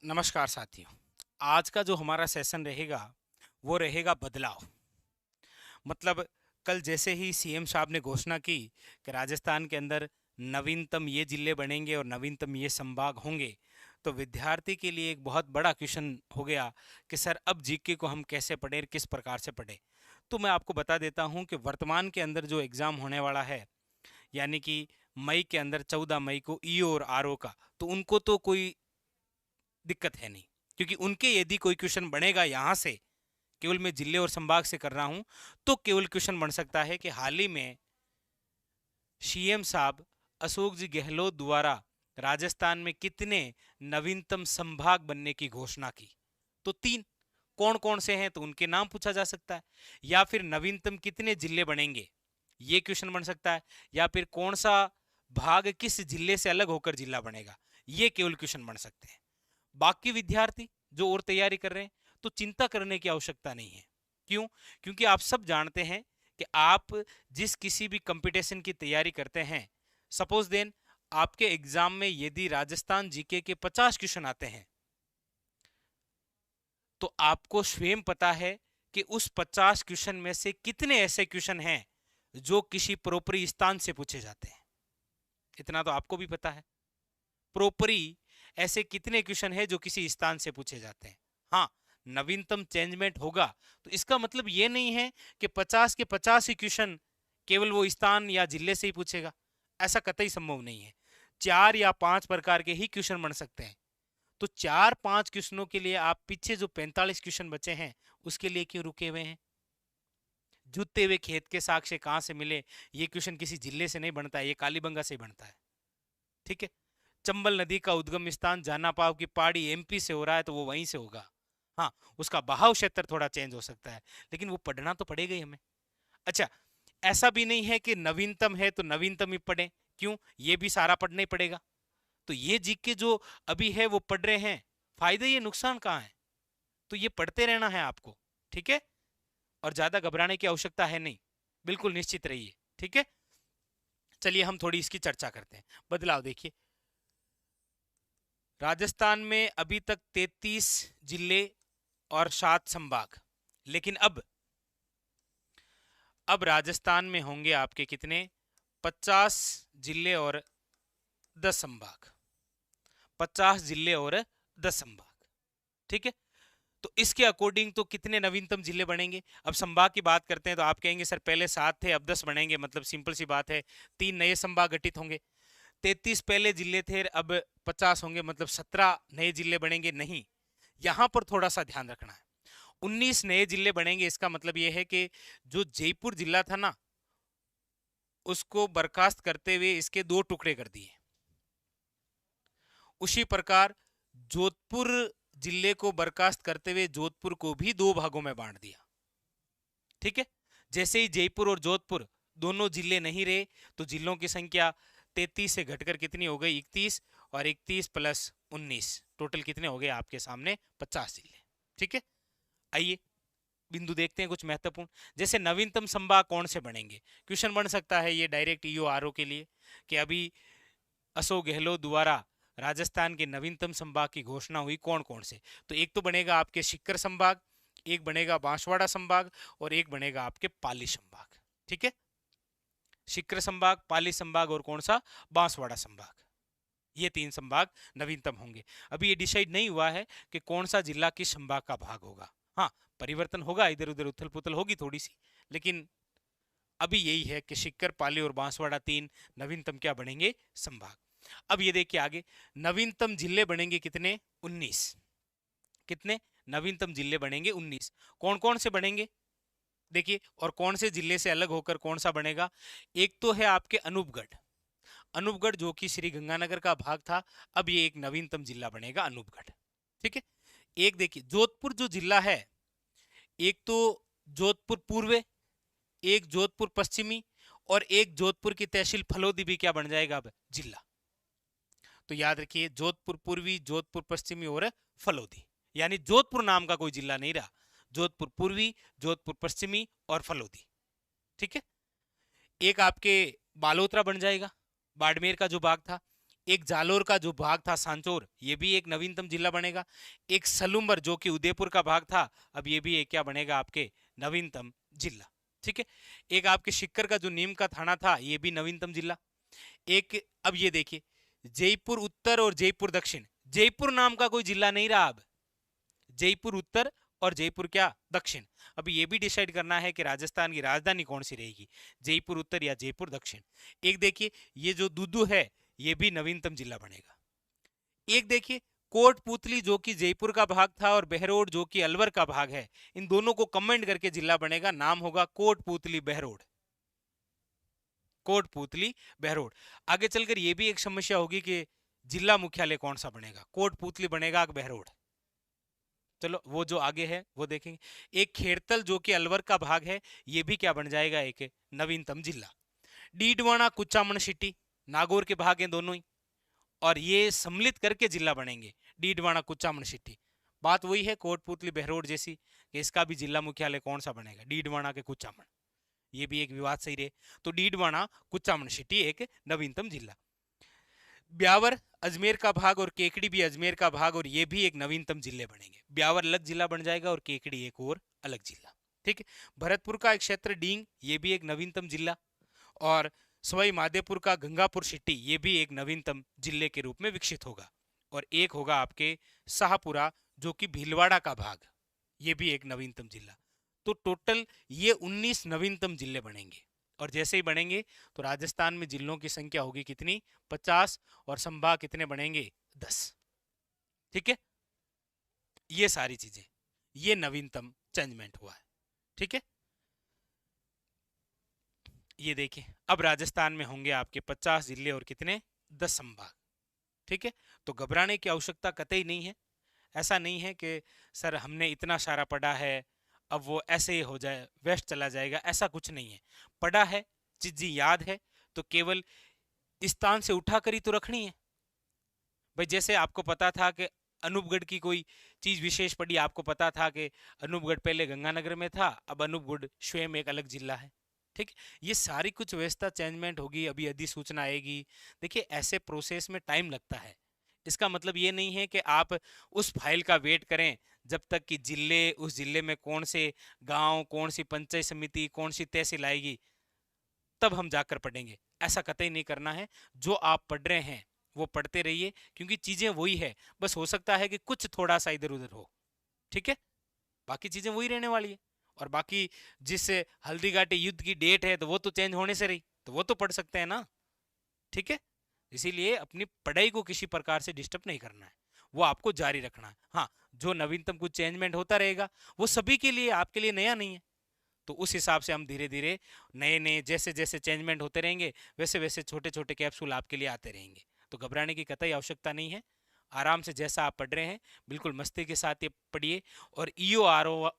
नमस्कार साथियों। आज का जो हमारा सेशन रहेगा वो रहेगा बदलाव। मतलब कल जैसे ही सीएम साहब ने घोषणा की कि राजस्थान के अंदर नवीनतम ये जिले बनेंगे और नवीनतम ये संभाग होंगे, तो विद्यार्थी के लिए एक बहुत बड़ा क्वेश्चन हो गया कि सर अब जीके को हम कैसे पढ़ें, किस प्रकार से पढ़ें। तो मैं आपको बता देता हूं कि वर्तमान के अंदर जो एग्ज़ाम होने वाला है, यानी कि मई के अंदर 14 मई को ईओ और आरओ का, तो उनको तो कोई दिक्कत है नहीं, क्योंकि उनके यदि कोई क्वेश्चन बनेगा यहाँ से, केवल मैं जिले और संभाग से कर रहा हूं, तो केवल क्वेश्चन बन सकता है कि हाल ही में सीएम साहब अशोक जी गहलोत द्वारा राजस्थान में कितने नवीनतम संभाग बनने की घोषणा की। तो तीन, कौन कौन से हैं तो उनके नाम पूछा जा सकता है, या फिर नवीनतम कितने जिले बनेंगे ये क्वेश्चन बन सकता है, या फिर कौन सा भाग किस जिले से अलग होकर जिला बनेगा, ये केवल क्वेश्चन बन सकते हैं। बाकी विद्यार्थी जो और तैयारी कर रहे हैं, तो चिंता करने की आवश्यकता नहीं है। क्यों? क्योंकि आप सब जानते हैं कि आप जिस किसी भी कंपटीशन की तैयारी करते हैं, सपोज देन आपके एग्जाम में यदि राजस्थान जीके के 50 क्वेश्चन आते हैं, तो आपको स्वयं पता है कि उस 50 क्वेश्चन में से कितने ऐसे क्वेश्चन हैं जो किसी प्रोपरी स्थान से पूछे जाते हैं। इतना तो आपको भी पता है। प्रोपरी ऐसे कितने क्वेश्चन है जो किसी स्थान से पूछे जाते हैं। हाँ, नवीनतम चेंजमेंट होगा, तो इसका मतलब ये नहीं है कि 50 के 50 ही क्वेश्चन केवल वो स्थान या जिले से ही पूछेगा। ऐसा कतई संभव नहीं है। 4 या 5 प्रकार के ही क्वेश्चन बन सकते हैं। तो 4-5 क्वेश्चनों के लिए आप पीछे जो 45 क्वेश्चन बचे हैं उसके लिए क्यों रुके हुए हैं? जूते हुए खेत के साक्ष्य कहां से मिले, ये क्वेश्चन किसी जिले से नहीं बनता है, ये कालीबंगा से बनता है। ठीक है। चंबल नदी का उद्गम स्थान जाना पाव की पहाड़ी एमपी से हो रहा है, तो वो वहीं से होगा। हाँ, उसका बहाव क्षेत्र थोड़ा चेंज हो सकता है, लेकिन वो पढ़ना तो पड़ेगा ही हमें। अच्छा, ऐसा भी नहीं है कि नवीनतम है तो नवीनतम ही पढ़ें। क्यों? ये भी सारा पढ़ना ही पड़ेगा। तो ये जीके जो अभी है वो पढ़ रहे हैं, फायदे ये नुकसान कहाँ है? तो ये पढ़ते रहना है आपको। ठीक है। और ज्यादा घबराने की आवश्यकता है नहीं, बिल्कुल निश्चित रहिए। ठीक है। चलिए हम थोड़ी इसकी चर्चा करते हैं। बदलाव देखिए, राजस्थान में अभी तक 33 जिले और 7 संभाग, लेकिन अब राजस्थान में होंगे आपके कितने? 50 जिले और 10 संभाग। 50 जिले और 10 संभाग। ठीक है। तो इसके अकॉर्डिंग तो कितने नवीनतम जिले बनेंगे? अब संभाग की बात करते हैं तो आप कहेंगे सर पहले 7 थे अब 10 बनेंगे, मतलब सिंपल सी बात है, 3 नए संभाग गठित होंगे। 33 पहले जिले थे, अब 50 होंगे, मतलब 17 नए जिले बनेंगे। नहीं, यहां पर थोड़ा सा ध्यान रखना है। 19 नए जिले बनेंगे, इसका मतलब यह है कि जो जयपुर जिला था ना, उसको बर्खास्त करते हुए इसके 2 टुकड़े कर दिए। उसी प्रकार जोधपुर जिले को बर्खास्त करते हुए जोधपुर को भी 2 भागों में बांट दिया। ठीक है। जैसे ही जयपुर और जोधपुर दोनों जिले नहीं रहे, तो जिलों की संख्या 33 से घटकर कितनी हो गई? 31, और 31 प्लस 19 टोटल कितने हो गए आपके सामने? 50 जिले। ठीक है। आइए बिंदु देखते हैं कुछ महत्वपूर्ण। जैसे नवीनतम संभाग कौन से बनेंगे, क्वेश्चन बन सकता है ये डायरेक्ट ईओ आरओ के लिए कि अभी अशोक गहलोत द्वारा राजस्थान के नवीनतम संभाग की घोषणा हुई, कौन कौन से? तो एक तो बनेगा आपके शिक्कर संभाग, एक बनेगा बांसवाड़ा संभाग, और एक बनेगा आपके पाली संभाग। ठीक है। शिक्कर संभाग, पाली संभाग और कौन सा? बांसवाड़ा संभाग। ये 3 संभाग नवीनतम होंगे। अभी ये डिसाइड नहीं हुआ है कि कौन सा जिला किस संभाग का भाग होगा। हाँ, परिवर्तन होगा, इधर उधर उथल पुथल होगी थोड़ी सी, लेकिन अभी यही है कि शिक्कर, पाली और बांसवाड़ा 3 नवीनतम क्या बनेंगे? संभाग। अब ये देखिए आगे, नवीनतम जिले बनेंगे कितने? 19। कितने नवीनतम जिले बनेंगे? 19। कौन कौन से बनेंगे देखिए, और कौन से जिले से अलग होकर कौन सा बनेगा? एक तो है आपके अनूपगढ़। अनूपगढ़ जो कि श्री गंगानगर का भाग था, अब ये एक नवीनतम जिला बनेगा अनूपगढ़। ठीक है। एक देखिए जोधपुर जो जिला है, एक तो जोधपुर पूर्व, एक जोधपुर पश्चिमी, और एक जोधपुर की तहसील फलोदी भी क्या बन जाएगा अब? जिला। तो याद रखिए, जोधपुर पूर्वी, जोधपुर पश्चिमी और फलोदी, यानी जोधपुर नाम का कोई जिला नहीं रहा। जोधपुर पूर्वी, जोधपुर पश्चिमी और फलोदी। ठीक है। एक आपके बालोतरा बन जाएगा, बाड़मेर का जो भाग था। एक जालोर का जो भाग था सांचौर, ये भी एक नवीनतम जिला बनेगा। एक सलूम्बर जो कि उदयपुर का भाग था, अब ये भी एक क्या बनेगा आपके नवीनतम जिला। ठीक है। एक आपके शिक्कर का जो नीम का थाना था, ये भी नवीनतम जिला। एक अब ये देखिए, जयपुर उत्तर और जयपुर दक्षिण, जयपुर नाम का कोई जिला नहीं रहा अब, जयपुर उत्तर और जयपुर क्या दक्षिण। अभी ये भी डिसाइड करना है कि राजस्थान की राजधानी कौन सी रहेगी, जयपुर उत्तर या जयपुर दक्षिण। एक देखिए, ये जो दूदू है ये भी नवीनतम जिला बनेगा। एक देखिए, कोटपुतली जो कि जयपुर का भाग था और बहरोड जो कि अलवर का भाग है, इन दोनों को कमेंट करके जिला बनेगा, नाम होगा कोटपुतली बहरोड, कोटपुतली बहरोड। आगे चलकर यह भी एक समस्या होगी कि जिला मुख्यालय कौन सा बनेगा, कोटपुतली बनेगा कि बहरोड। चलो वो जो आगे है वो देखेंगे। एक खेड़तल जो कि अलवर का भाग है, ये भी क्या बन जाएगा एक नवीनतम जिला। डीडवाना कुचामन सिटी नागौर के भाग हैं दोनों ही, और ये सम्मिलित करके जिला बनेंगे, डीडवाना कुचामन सिटी। बात वही है कोटपुतली बहरोड जैसी कि इसका भी जिला मुख्यालय कौन सा बनेगा, डीडवाना के कुचामन। ये भी एक विवाद सही रहे, तो डीडवाना कुचामन सिटी एक नवीनतम जिला। ब्यावर अजमेर का भाग और केकड़ी भी अजमेर का भाग, और ये भी एक नवीनतम जिले बनेंगे। ब्यावर अलग जिला बन जाएगा और केकड़ी एक और अलग जिला। ठीक है। भरतपुर का एक क्षेत्र डींग, ये भी एक नवीनतम जिला। और सवाई माधोपुर का गंगापुर सिटी, ये भी एक नवीनतम जिले के रूप में विकसित होगा। और एक होगा आपके शाहपुरा जो कि भीलवाड़ा का भाग, ये भी एक नवीनतम जिला। तो टोटल ये 19 नवीनतम जिले बनेंगे। और जैसे ही बढ़ेंगे तो राजस्थान में जिलों की संख्या होगी कितनी, 50, और संभाग कितने बनेंगे, 10। ठीक है। ये सारी चीजें, ये नवीनतम चेंजमेंट हुआ है। ठीक है। ये देखिए, अब राजस्थान में होंगे आपके 50 जिले और कितने, 10 संभाग। ठीक है। तो घबराने की आवश्यकता कतई नहीं है। ऐसा नहीं है कि सर हमने इतना सारा पढ़ा है अब वो ऐसे ही हो जाए, वेस्ट चला जाएगा, ऐसा कुछ नहीं है। पढ़ा है, चीजें याद है, तो केवल स्थान से उठाकर ही तो रखनी है भाई। जैसे आपको पता था कि अनूपगढ़ की कोई चीज विशेष पड़ी, आपको पता था कि अनूपगढ़ पहले गंगानगर में था, अब अनूपगढ़ स्वयं एक अलग जिला है। ठीक। ये सारी कुछ व्यवस्था चेंजमेंट होगी, अभी अधिसूचना आएगी। देखिए ऐसे प्रोसेस में टाइम लगता है। इसका मतलब ये नहीं है कि आप उस फाइल का वेट करें जब तक कि जिले, उस जिले में कौन से गांव, कौन सी पंचायत समिति, कौन सी तहसील आएगी तब हम जाकर पढ़ेंगे। ऐसा कतई नहीं करना है। जो आप पढ़ रहे हैं वो पढ़ते रहिए, क्योंकि चीजें वही है, बस हो सकता है कि कुछ थोड़ा सा इधर उधर हो। ठीक है। बाकी चीजें वही रहने वाली है। और बाकी जिस हल्दी घाटी युद्ध की डेट है तो वो तो चेंज होने से रही, तो वो तो पढ़ सकते हैं ना। ठीक है। इसीलिए अपनी पढ़ाई को किसी प्रकार से डिस्टर्ब नहीं करना है, वो आपको जारी रखना है। हाँ, जो नवीनतम कुछ चेंजमेंट होता रहेगा वो सभी के लिए, आपके लिए नया नहीं है। तो उस हिसाब से हम धीरे धीरे नए नए जैसे जैसे चेंजमेंट होते रहेंगे वैसे वैसे छोटे छोटे कैप्सूल आपके लिए आते रहेंगे। तो घबराने की कतई आवश्यकता नहीं है। आराम से जैसा आप पढ़ रहे हैं बिल्कुल मस्ती के साथ ये पढ़िए। और ईओ आरओ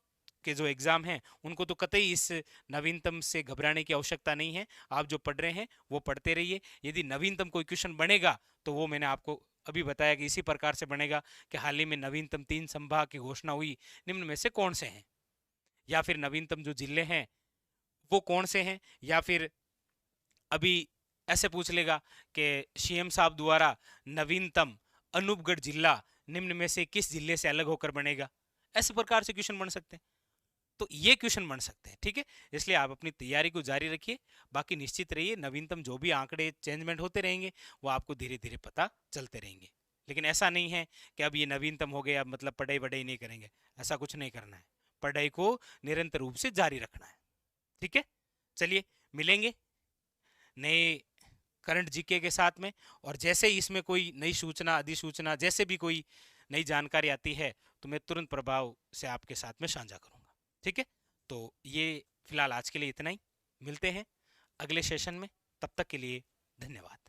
के जो एग्जाम हैं उनको तो कतई इस नवीनतम से घबराने की आवश्यकता नहीं है। आप जो पढ़ रहे हैं वो पढ़ते रहिए। यदि नवीनतम कोई क्वेश्चन बनेगा तो वो मैंने आपको अभी बताया कि इसी प्रकार से बनेगा कि हाल ही में नवीनतम 3 संभाग की घोषणा हुई, निम्न में से कौन से हैं, या फिर नवीनतम जो जिले हैं वो कौन से हैं, या फिर अभी ऐसे पूछ लेगा कि सीएम साहब द्वारा नवीनतम अनूपगढ़ जिला निम्न में से किस जिले से अलग होकर बनेगा। ऐसे प्रकार से क्वेश्चन बन सकते हैं। तो ये क्वेश्चन बन सकते हैं। ठीक है। इसलिए आप अपनी तैयारी को जारी रखिए। बाकी निश्चित रहिए, नवीनतम जो भी आंकड़े चेंजमेंट होते रहेंगे वो आपको धीरे धीरे पता चलते रहेंगे। लेकिन ऐसा नहीं है कि अब ये नवीनतम हो गया, अब मतलब पढ़ाई वढ़ाई नहीं करेंगे, ऐसा कुछ नहीं करना है। पढ़ाई को निरंतर रूप से जारी रखना है। ठीक है। चलिए मिलेंगे नए करंट जीके के साथ में, और जैसे ही इसमें कोई नई सूचना, अधिसूचना, जैसे भी कोई नई जानकारी आती है तो मैं तुरंत प्रभाव से आपके साथ में साझा करूंगा। ठीक है। तो ये फिलहाल आज के लिए इतना ही। मिलते हैं अगले सेशन में, तब तक के लिए धन्यवाद।